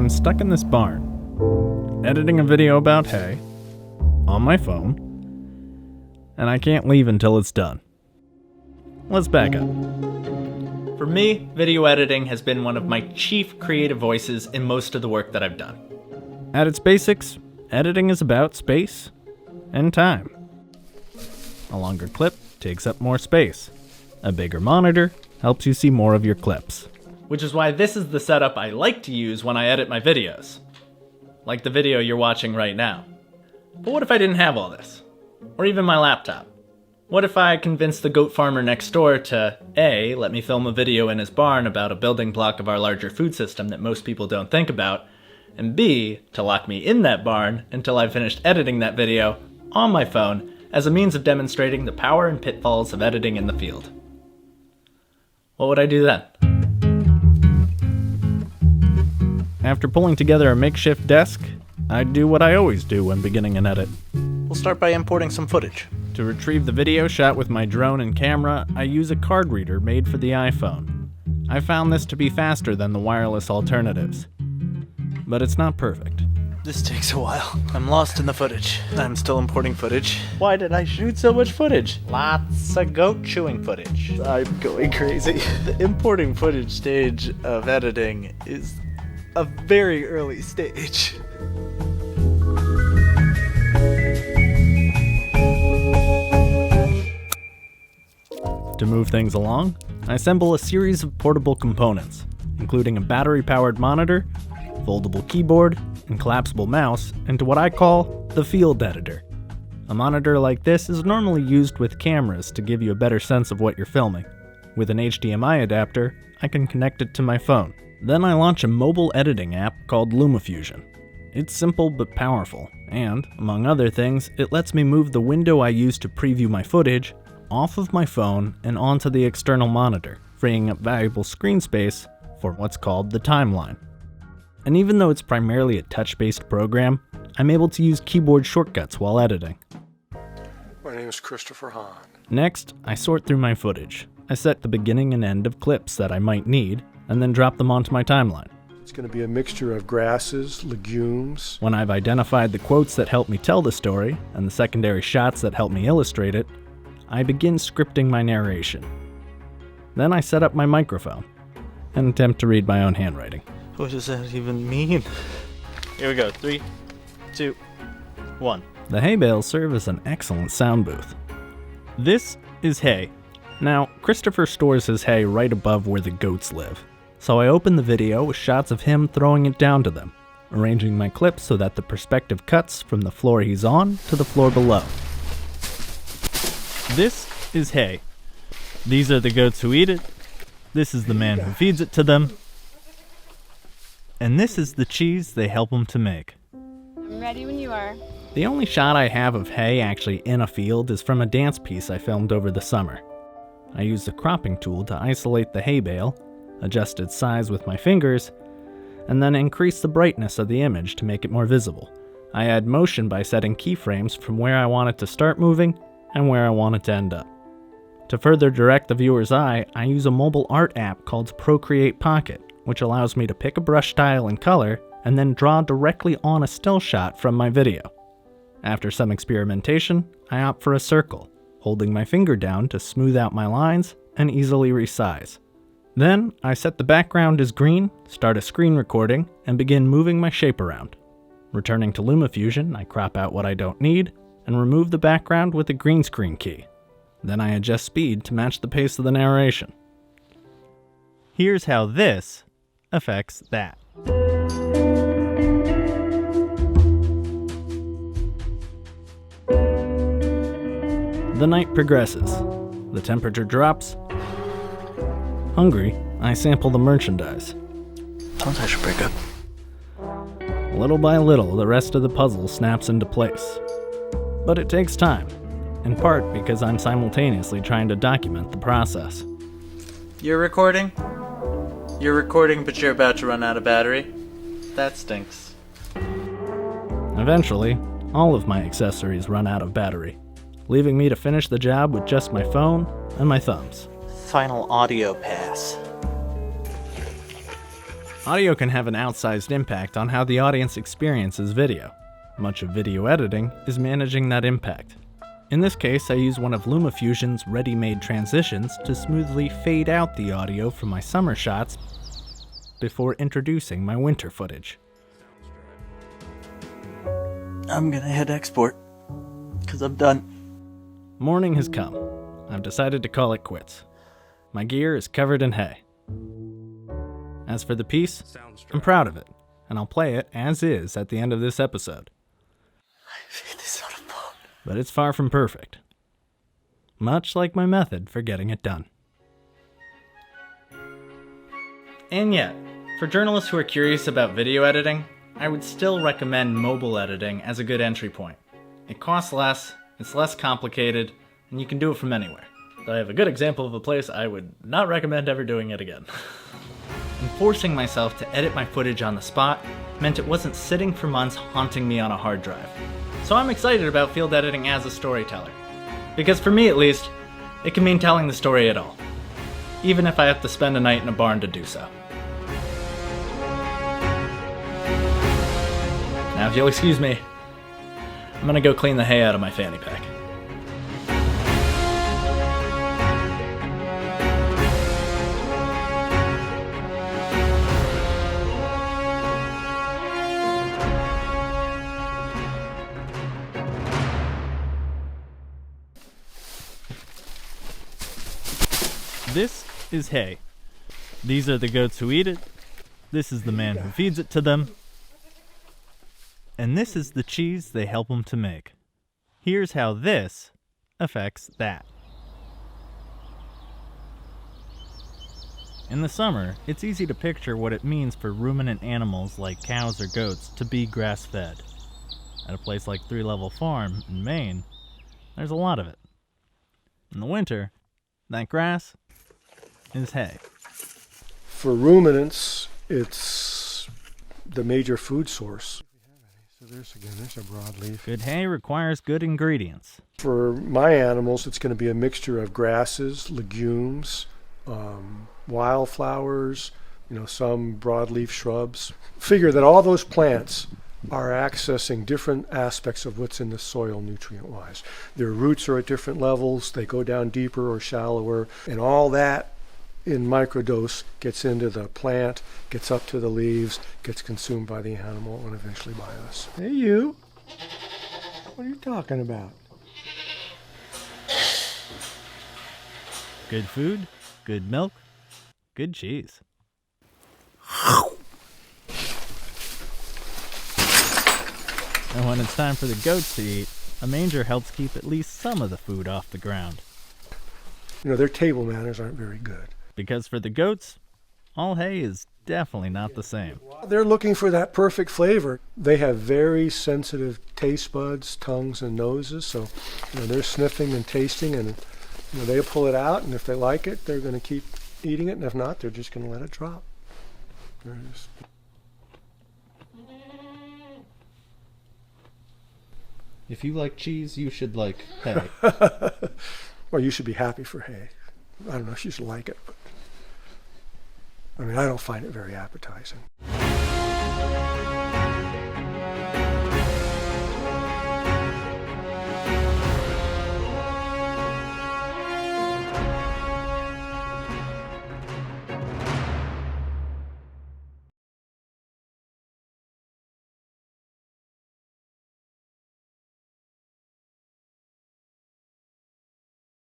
I'm stuck in this barn, editing a video about hay, on my phone, and I can't leave until it's done. Let's back up. For me, video editing has been one of my chief creative voices in most of the work that I've done. At its basics, editing is about space and time. A longer clip takes up more space. A bigger monitor helps you see more of your clips. Which is why this is the setup I like to use when I edit my videos. Like the video you're watching right now. But what if I didn't have all this? Or even my laptop? What if I convinced the goat farmer next door to A, let me film a video in his barn about a building block of our larger food system that most people don't think about, and B, to lock me in that barn until I finished editing that video on my phone as a means of demonstrating the power and pitfalls of editing in the field? What would I do then? After pulling together a makeshift desk, I'd do what I always do when beginning an edit. We'll start by importing some footage. To retrieve the video shot with my drone and camera, I use a card reader made for the iPhone. I found this to be faster than the wireless alternatives. But it's not perfect. This takes a while. I'm lost in the footage. I'm still importing footage. Why did I shoot so much footage? Lots of goat chewing footage. I'm going crazy. The importing footage stage of editing is a very early stage. To move things along, I assemble a series of portable components, including a battery-powered monitor, foldable keyboard, and collapsible mouse, into what I call the field editor. A monitor like this is normally used with cameras to give you a better sense of what you're filming. With an HDMI adapter, I can connect it to my phone. Then I launch a mobile editing app called LumaFusion. It's simple but powerful, and, among other things, it lets me move the window I use to preview my footage off of my phone and onto the external monitor, freeing up valuable screen space for what's called the timeline. And even though it's primarily a touch-based program, I'm able to use keyboard shortcuts while editing. My name is Christopher Hahn. Next, I sort through my footage. I set the beginning and end of clips that I might need, and then drop them onto my timeline. It's going to be a mixture of grasses, legumes. When I've identified the quotes that help me tell the story, and the secondary shots that help me illustrate it, I begin scripting my narration. Then I set up my microphone, and attempt to read my own handwriting. What does that even mean? Here we go. 3, 2, 1. The hay bales serve as an excellent sound booth. This is hay. Now, Christopher stores his hay right above where the goats live, so I open the video with shots of him throwing it down to them, arranging my clips so that the perspective cuts from the floor he's on to the floor below. This is hay. These are the goats who eat it. This is the man who feeds it to them. And this is the cheese they help him to make. I'm ready when you are. The only shot I have of hay actually in a field is from a dance piece I filmed over the summer. I used a cropping tool to isolate the hay bale, adjust its size with my fingers, and then increase the brightness of the image to make it more visible. I add motion by setting keyframes from where I want it to start moving and where I want it to end up. To further direct the viewer's eye, I use a mobile art app called Procreate Pocket, which allows me to pick a brush style and color and then draw directly on a still shot from my video. After some experimentation, I opt for a circle, holding my finger down to smooth out my lines and easily resize. Then, I set the background as green, start a screen recording, and begin moving my shape around. Returning to LumaFusion, I crop out what I don't need, and remove the background with the green screen key. Then I adjust speed to match the pace of the narration. Here's how this affects that. The night progresses. The temperature drops. Hungry, I sample the merchandise. Sounds actually pretty good. Little by little, the rest of the puzzle snaps into place. But it takes time, in part because I'm simultaneously trying to document the process. You're recording? You're recording, but you're about to run out of battery? That stinks. Eventually, all of my accessories run out of battery, leaving me to finish the job with just my phone and my thumbs. Final audio pass. Audio can have an outsized impact on how the audience experiences video. Much of video editing is managing that impact. In this case, I use one of LumaFusion's ready-made transitions to smoothly fade out the audio from my summer shots before introducing my winter footage. I'm gonna hit export, because I'm done. Morning has come. I've decided to call it quits. My gear is covered in hay. As for the piece, I'm proud of it, and I'll play it as is at the end of this episode. I've hit this on a phone. But it's far from perfect. Much like my method for getting it done. And yet, for journalists who are curious about video editing, I would still recommend mobile editing as a good entry point. It costs less, it's less complicated, and you can do it from anywhere. I have a good example of a place I would not recommend ever doing it again. And forcing myself to edit my footage on the spot meant it wasn't sitting for months haunting me on a hard drive. So I'm excited about field editing as a storyteller. Because for me at least, it can mean telling the story at all. Even if I have to spend a night in a barn to do so. Now if you'll excuse me, I'm gonna go clean the hay out of my fanny pack. This is hay. These are the goats who eat it. This is the man who feeds it to them. And this is the cheese they help them to make. Here's how this affects that. In the summer, it's easy to picture what it means for ruminant animals like cows or goats to be grass-fed. At a place like Three Level Farm in Maine, there's a lot of it. In the winter, that grass is hay. For ruminants, it's the major food source. So there's a broadleaf. Good hay requires good ingredients. For my animals, it's going to be a mixture of grasses, legumes, wildflowers, some broadleaf shrubs. Figure that all those plants are accessing different aspects of what's in the soil nutrient-wise. Their roots are at different levels, they go down deeper or shallower, and all that in microdose gets into the plant, gets up to the leaves, gets consumed by the animal, and eventually by us. Hey you! What are you talking about? Good food, good milk, good cheese. And when it's time for the goats to eat, a manger helps keep at least some of the food off the ground. Their table manners aren't very good. Because for the goats, all hay is definitely not the same. They're looking for that perfect flavor. They have very sensitive taste buds, tongues, and noses, so they're sniffing and tasting, and they'll pull it out, and if they like it, they're going to keep eating it, and if not, they're just going to let it drop. If you like cheese, you should like hay. Well, you should be happy for hay. I don't know if you should like it, but I don't find it very appetizing.